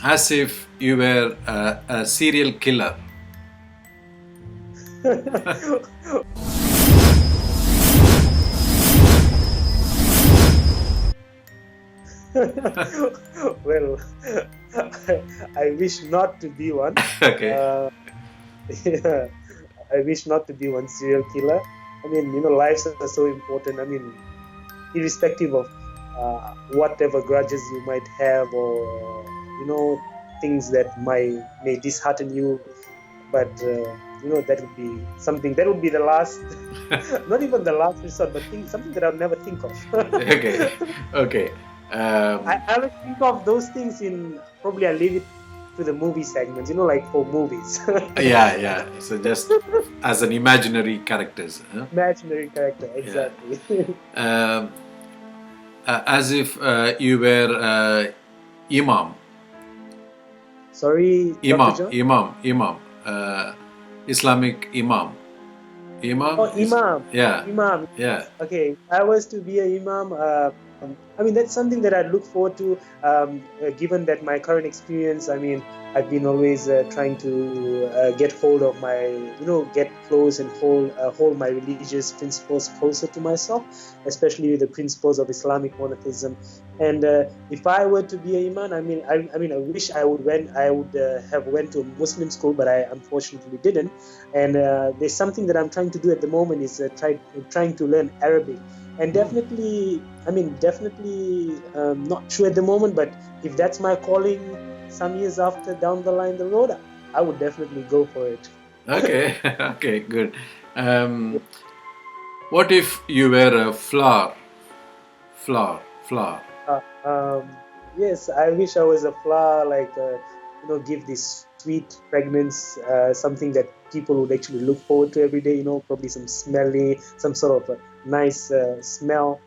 As if you were a serial killer. Well, I wish not to be one. Okay. Yeah, I wish not to be one serial killer. I mean, lives are so important. I mean, irrespective of whatever grudges you might have, or things that may dishearten you, but that would be something that would be the last, not even the last resort, but something that I'll never think of. Okay. Okay. I will think of those things probably I'll leave it to the movie segments, like for movies. Yeah, yeah. So just as an imaginary characters. Huh? Imaginary character, Yeah. exactly. Um, as if you were imam. Sorry, Dr. Imam, John? imam, imam. Islamic imam. Oh, Imam is, Imam. yeah, Imam. yeah. Okay, if I was to be an Imam, I mean, that's something that I look forward to, given that my current experience, I mean, I've been always trying to get hold of get close and hold my religious principles closer to myself, especially the principles of Islamic monotheism. And if I were to be an Imam, I wish I would have went to a Muslim school, but I unfortunately didn't. And there's something that I'm trying to do at the moment is trying to learn Arabic. And definitely, not sure at the moment, but if that's my calling some years down the line the road, I would definitely go for it. Okay, okay, good. What if you were a flower? Flower. Uh, um, yes, I wish I was a flower, give this sweet fragrance, something that people would actually look forward to every day. Probably some sort of a nice smell.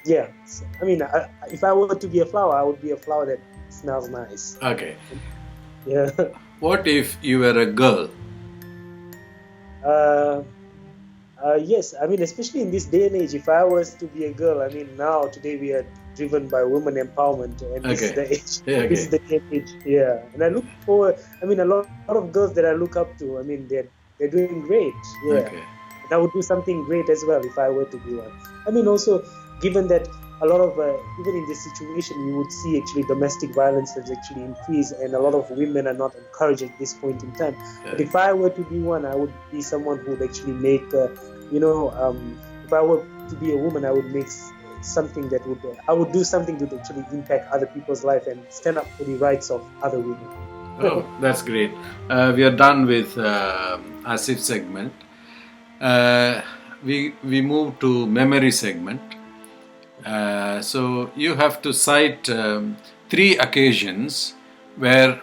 Yeah, I mean, if I were to be a flower, I would be a flower that smells nice. Okay. Yeah. What if you were a girl? Yes, I mean, especially in this day and age, if I was to be a girl, I mean, today we are driven by women empowerment, and this is the age. Yeah, okay. This is the day and age. Yeah, and I look forward. I mean, a lot of girls that I look up to. I mean, they're doing great. Yeah, Okay. and I would do something great as well if I were to be one. I mean, also given that a lot of even in this situation, you would see actually domestic violence has actually increased, and a lot of women are not encouraged at this point in time. Yeah. But if I were to be one, I would be someone who would actually make, if I were to be a woman, I would make something that I would do something to actually impact other people's life and stand up for the rights of other women. Oh, that's great. We are done with Asif segment. We move to memory segment. So you have to cite 3 occasions where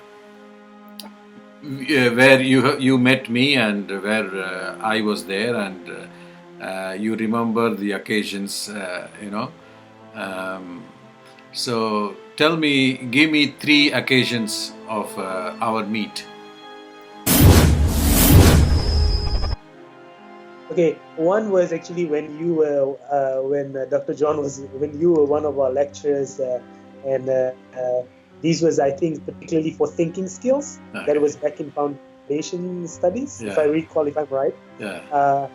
you met me and where I was there, and you remember the occasions. So give me 3 occasions of our meet. Okay, one was actually when you were, Dr. John when you were one of our lecturers, and these was, I think, particularly for thinking skills. Okay. That was back in foundation studies, Yeah. if I recall, if I'm right. Yeah.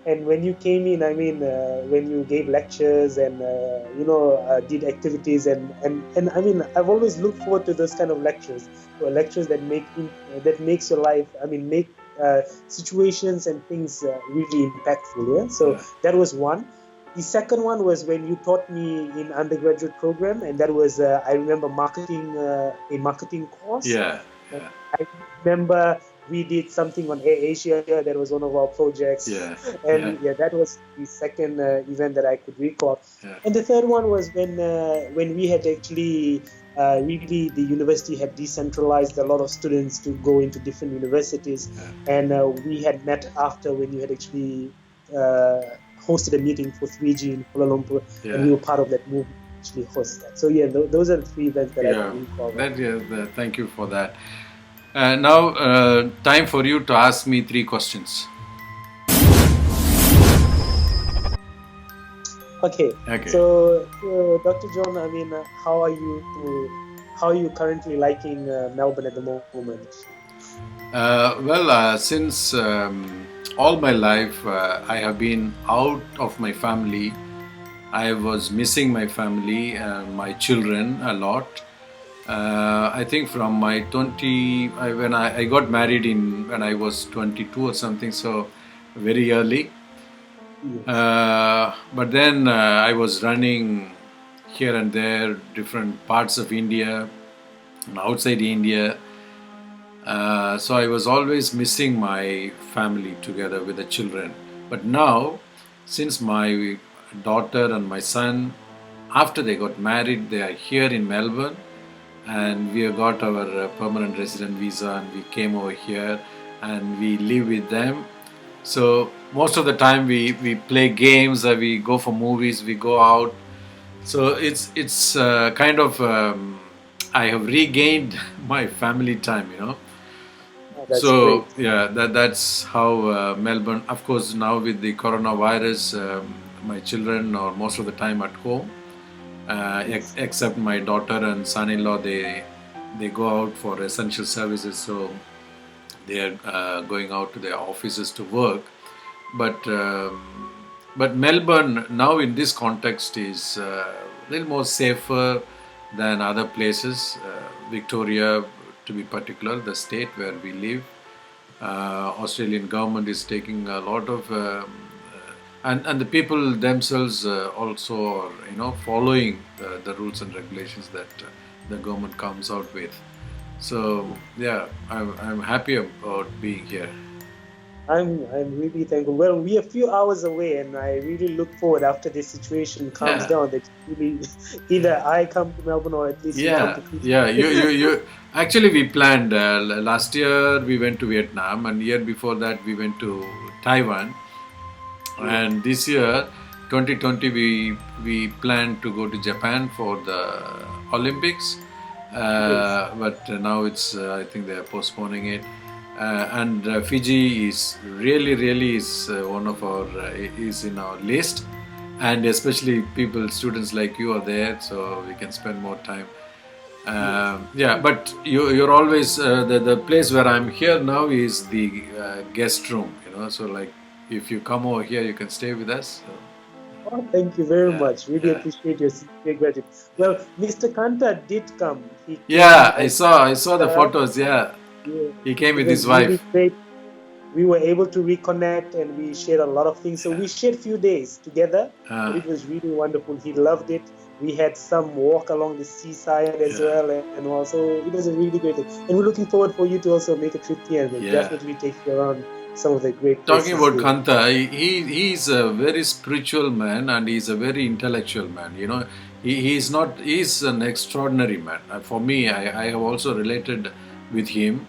And when you came in, I mean, when you gave lectures and did activities, and I mean, I've always looked forward to those kind of lectures, lectures that makes your life, I mean, make situations and things really impactful. Yeah, so that was one. The second one was when you taught me in undergraduate program, and that was I remember a marketing course. Yeah. I remember we did something on Air Asia. That was one of our projects. Yeah. And that was the second event that I could recall. Yeah. And the third one was when we had actually really the university had decentralized a lot of students to go into different universities, and we had met after when you had actually hosted a meeting for Fiji in Kuala Lumpur, and we were part of that movement to actually host that. So those are the 3 events that I can recall. Thank you for that. Now, time for you to ask me 3 questions. Okay. So, Dr. John, I mean, how are you how are you currently liking Melbourne at the moment? Since all my life I have been out of my family. I was missing my family, my children a lot. I think from my 20, I got married in when I was 22 or something, so very early. Yes. But then I was running here and there, different parts of India and outside India. So I was always missing my family together with the children. But now, since my daughter and my son, after they got married, they are here in Melbourne, and we have got our permanent resident visa, and we came over here and we live with them. So most of the time we play games, we go for movies, we go out. So it's kind of I have regained my family time. Oh, that's So great. yeah, that's how Melbourne. Of course, now with the coronavirus, my children are most of the time at home, Yes. except my daughter and son-in-law. They go out for essential services, so they are going out to their offices to work. But Melbourne now in this context is a little more safer than other places. Victoria, to be particular, the state where we live. Australian government is taking a lot of and the people themselves also are following the rules and regulations that the government comes out with. So yeah, I'm happy about being here. I'm really thankful. Well, we are a few hours away, and I really look forward after this situation calms Yeah, down that really either I come to Melbourne or at least you come yeah, to Fiji. yeah. You. Actually, we planned last year. We went to Vietnam, and year before that we went to Taiwan. Yes. And this year, 2020, we planned to go to Japan for the Olympics. Yes. But now it's I think they are postponing it. And Fiji is really is one of our is in our list, and especially people students like you are there, so we can spend more time. Yes. Yeah, but you're always the place where I'm here now is the guest room. So like if you come over here, you can stay with us. So, Oh, thank you very yeah, much. Really yeah, appreciate your sincere gratitude. Well, Mr. Kanta did come. He came yeah. I saw the over. photos. Yeah, Yeah. he came It with his was really wife. great. We were able to reconnect and we shared a lot of things. So we shared few days together, but Uh, it was really wonderful. He loved it. We had some walk along the seaside as yeah, well, and also it was a really great thing. And we're looking forward for you to also make a trip here, and we'll yeah. definitely take you around some of the great Talking places about here. Kanta, he's a very spiritual man and he's a very intellectual man. He's not he's an extraordinary man. For me, I have also related with him.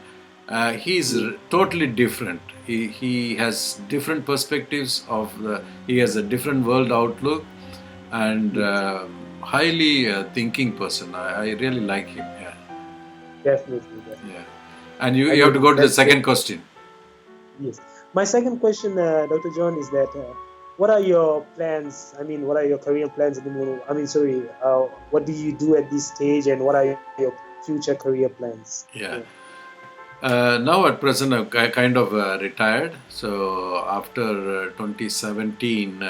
He's Yeah. totally different. He has different perspectives he has a different world outlook and Yes, highly thinking person. I really like him. Yeah, definitely, yeah. definitely. And you have to Again, go to the that's great. second question. Yes. My second question, Dr. John, is that what are your plans? I mean, what are your career plans at the moment? I mean, sorry, what do you do at this stage, and what are your future career plans? Yeah. Yeah. Now at present I'm kind of retired. So after 2017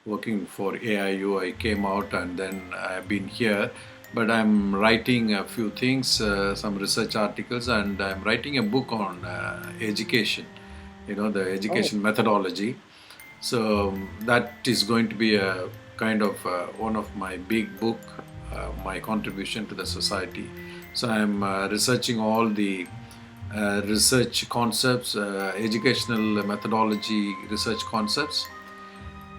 working for AIU, I came out and then I've been here. But I'm writing a few things, some research articles, and I'm writing a book on education. The Oh, education methodology. So that is going to be a kind of one of my big book, my contribution to the society. So I'm researching all the research concepts, educational methodology research concepts.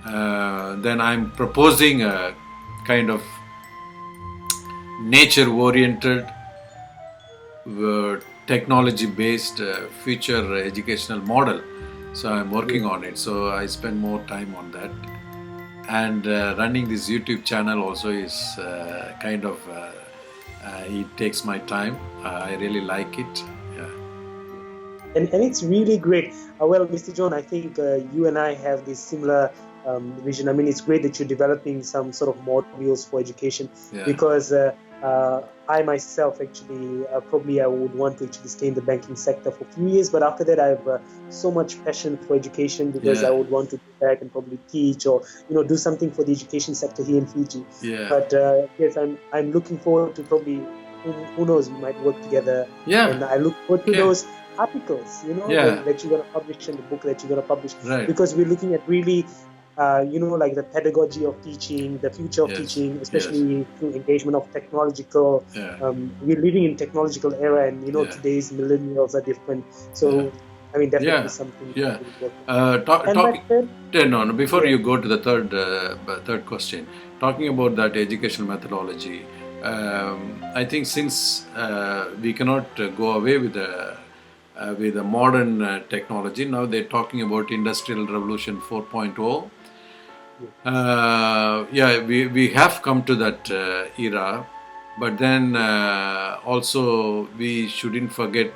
Then I'm proposing a kind of nature-oriented, technology-based future educational model. So I'm working yes. on it. So I spend more time on that. And running this YouTube channel also is kind of it takes my time. I really like it. Yeah. And it's really great. Well, Mr. John, I think you and I have this similar vision. I mean, it's great that you're developing some sort of modules for education Yeah. because I myself actually probably I would want to actually stay in the banking sector for a few years, but after that I have so much passion for education because I Yeah. would want to go back and probably teach or do something for the education sector here in Fiji. Yeah. But yes, I'm looking forward to probably who knows, we might work together, Yeah. and I look forward to Okay. those articles, Yeah. that you're gonna publish and the book that you're gonna publish, Right. because we're looking at really like the pedagogy of teaching, the future of Yes. teaching, Yes. especially through engagement of technological. Yeah. We're living in technological era, and Yeah. today's millennials are different. Yeah. So, I mean, definitely Yeah. something Yeah. we'll work on. And my Talking. third, No, no, before yeah, you go to the third question, talking about that educational methodology, I think since we cannot go away with the modern technology, now they're talking about Industrial Revolution 4.0. yeah, Yeah, we have come to that era, but then also we shouldn't forget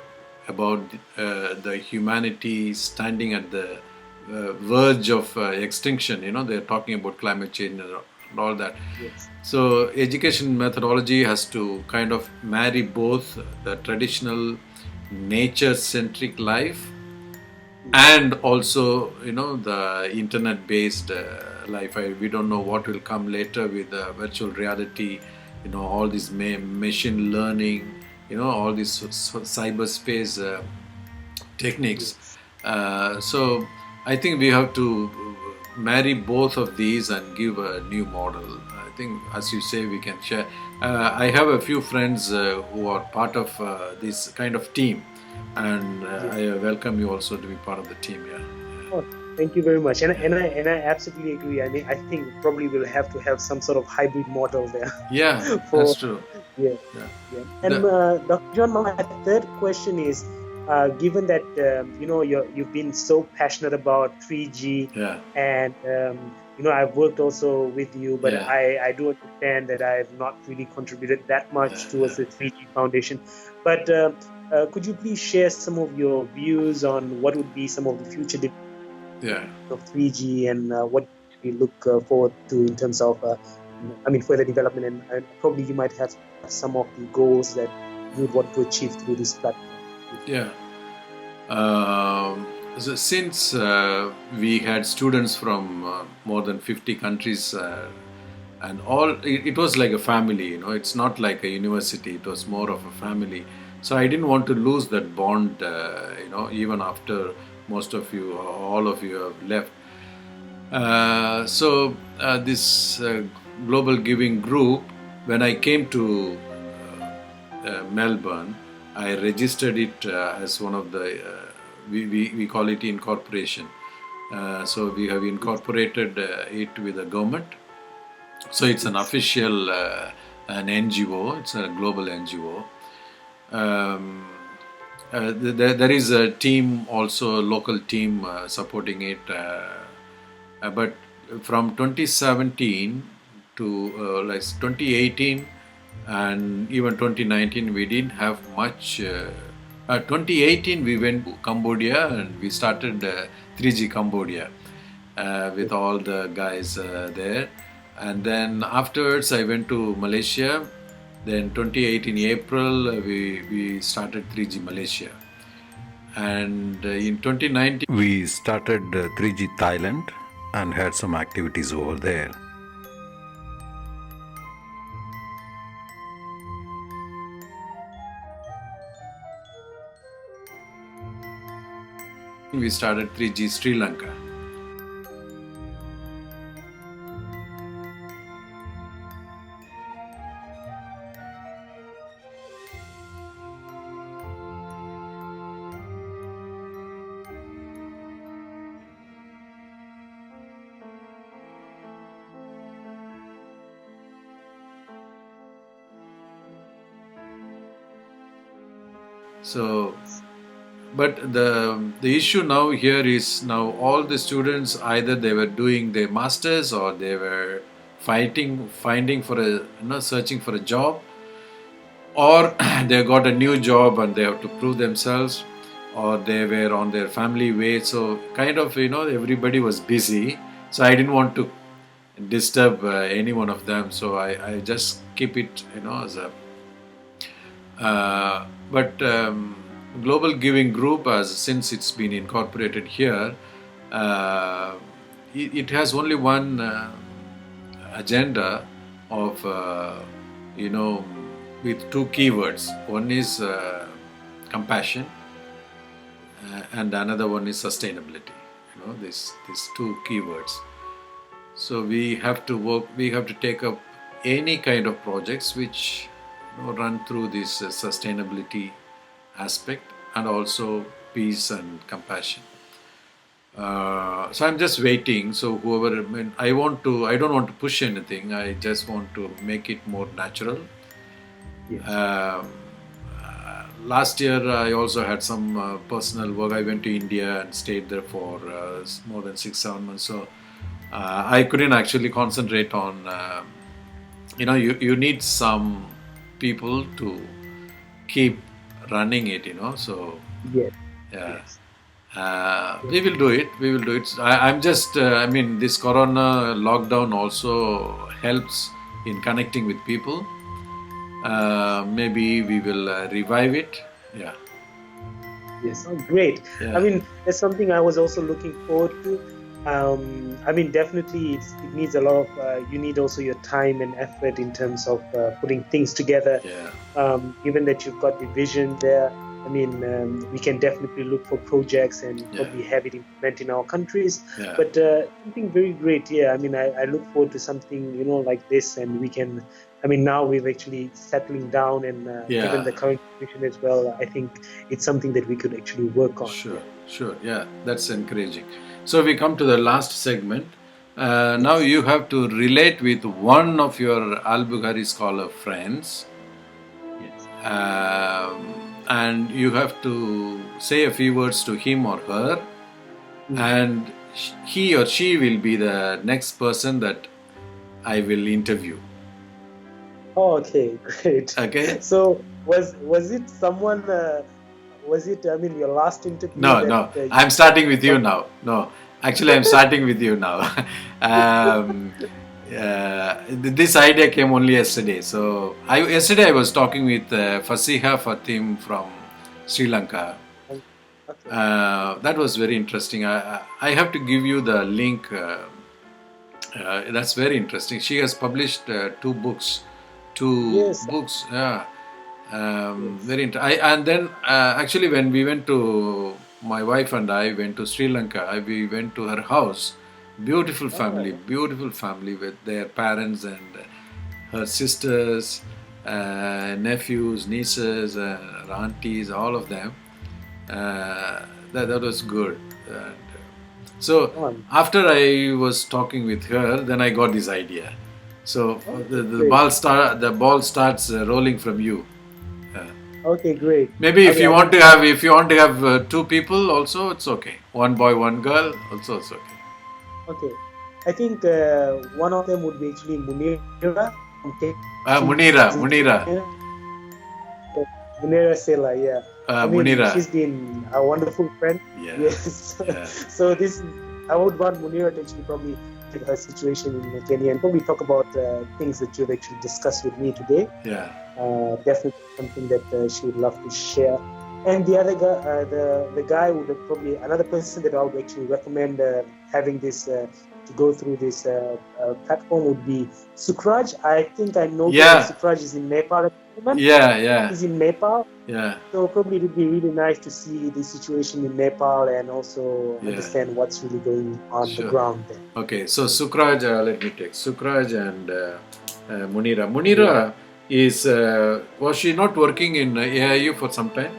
about the humanity standing at the verge of extinction. They're talking about climate change and all that. yes, So education methodology has to kind of marry both the traditional nature-centric life and also the internet based life. We don't know what will come later with virtual reality, all this machine learning, all these cyberspace techniques. yes. So I think we have to marry both of these and give a new model. I think, as you say, we can share. I have a few friends who are part of this kind of team, and Yeah. I welcome you also to be part of the team. Yeah, Oh, thank you very much. And yeah, I absolutely agree. I mean, I think probably we'll have to have some sort of hybrid model there yeah, that's for true. yeah. Yeah, Yeah. And the, Dr. John, my third question is, given that you've been so passionate about 3G, yeah, and I've worked also with you, but yeah, I do understand that I have not really contributed that much yeah, towards the 3G Foundation. But could you please share some of your views on what would be some of the future yeah. of 3G, and what we look forward to in terms of, further development, and probably you might have some of the goals that you would want to achieve through this platform. Yeah. So since we had students from more than 50 countries, and it was like a family, it's not like a university, it was more of a family. So I didn't want to lose that bond, even after most of you, or all of you have left. So this global giving group, when I came to Melbourne, I registered it as one of the, we call it incorporation. So we have incorporated it with the government. So it's an Yes, official, an NGO, it's a global NGO. Um, there is a team, also a local team supporting it. But from 2017 to like 2018 and even 2019, we didn't have much. 2018, we went to Cambodia and we started 3G Cambodia with all the guys there. And then afterwards, I went to Malaysia. Then 2018 April, we started 3G Malaysia. And in 2019, we started 3G Thailand and had some activities over there. We started 3G Sri Lanka. So, but the issue now here is, now all the students, either they were doing their masters or they were finding for a, searching for a job, or they got a new job and they have to prove themselves, or they were on their family way. So kind of, everybody was busy. So I didn't want to disturb any one of them. So I just keep it, as a. But Global Giving Group, as since it's been incorporated here, uh, it has only one agenda of, you know, with two keywords. One is compassion, and another one is sustainability. These two keywords. So we have to work. We have to take up any kind of projects which run through this sustainability aspect and also peace and compassion. So I'm just waiting. So whoever, I want to. I don't want to push anything. I just want to make it more natural. Yes. Last year, I also had some personal work. I went to India and stayed there for more than 6-7 months. So I couldn't actually concentrate on. You need some people to keep running it. So Yes. yeah. Yes. We will do it. We will do it. I'm just. This Corona lockdown also helps in connecting with people. Maybe we will revive it. Yeah. Yes. Oh, great. Yeah. I mean, that's something I was also looking forward to. Definitely it needs a lot of, you need also your time and effort in terms of putting things together. Yeah. Given that you've got the vision there, we can definitely look for projects and probably have it implemented in our countries. Yeah. But something very great, I look forward to something, like this, and we can, now we've actually settling down and given the current situation as well, I think it's something that we could actually work on. Sure. Yeah, that's encouraging. So we come to the last segment. Now you have to relate with one of your Al-Bukhari scholar friends. Yes. And you have to say a few words to him or her, and he or she will be the next person that I will interview. Oh, okay, great. Okay. So was it someone? Was it? your last interview? No. I'm starting with you now. No, actually, I'm starting with you now. This idea came only yesterday. So yesterday I was talking with Fasiha Fatim from Sri Lanka. Okay. That was very interesting. I have to give you the link. That's very interesting. She has published two books. Yeah. Very interesting. And then actually, when we went to, my wife and I went to Sri Lanka, we went to her house. Beautiful family with their parents and her sisters, nephews, nieces, aunties, all of them. That was good. So after I was talking with her, then I got this idea. So the ball starts rolling from you. Okay, great. Maybe if you want to have two people also, it's okay. One boy, one girl, also it's okay. Okay, I think one of them would be actually Munira. Munira Sela, yeah. Munira. She's been a wonderful friend. Yes. So I would want Munira to actually probably take her situation in Kenya and probably talk about things that you've actually discussed with me today. Yeah. Definitely something that she would love to share. And the other guy, the guy would probably, another person that I would actually recommend having this to go through this platform would be Sukraj. I think I know that Sukraj is in Nepal at the moment. Yeah. He's in Nepal. Yeah. So probably it would be really nice to see the situation in Nepal and also understand what's really going on the ground there. Okay, so Sukraj, let me take Sukraj and Munira. Munira is, was she not working in AIU for some time?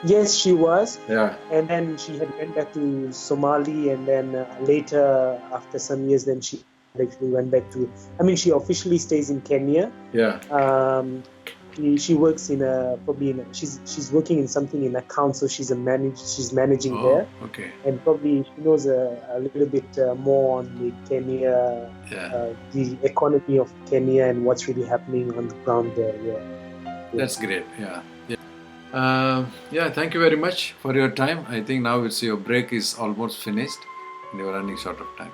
Yes, she was. Yeah. And then she had went back to Somali, and then later, after some years, then she actually went back to. She officially stays in Kenya. Yeah. She works in she's working in something in accounts, so she's managing there. Okay. And probably she knows a little bit more on the Kenya, the economy of Kenya and what's really happening on the ground there. Yeah. That's great. Yeah. Thank you very much for your time. I think now it's your break is almost finished and you're running short of time.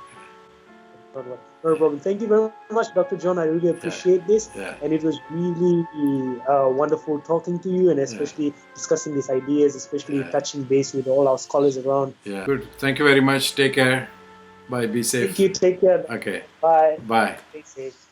Not one. No problem. Thank you very much, Dr. John. I really appreciate this. Yeah. And it was really wonderful talking to you and especially discussing these ideas, especially touching base with all our scholars around. Yeah. Good. Thank you very much. Take care. Bye. Be Thank safe. you. Take care. Okay. Bye. Bye. Stay safe.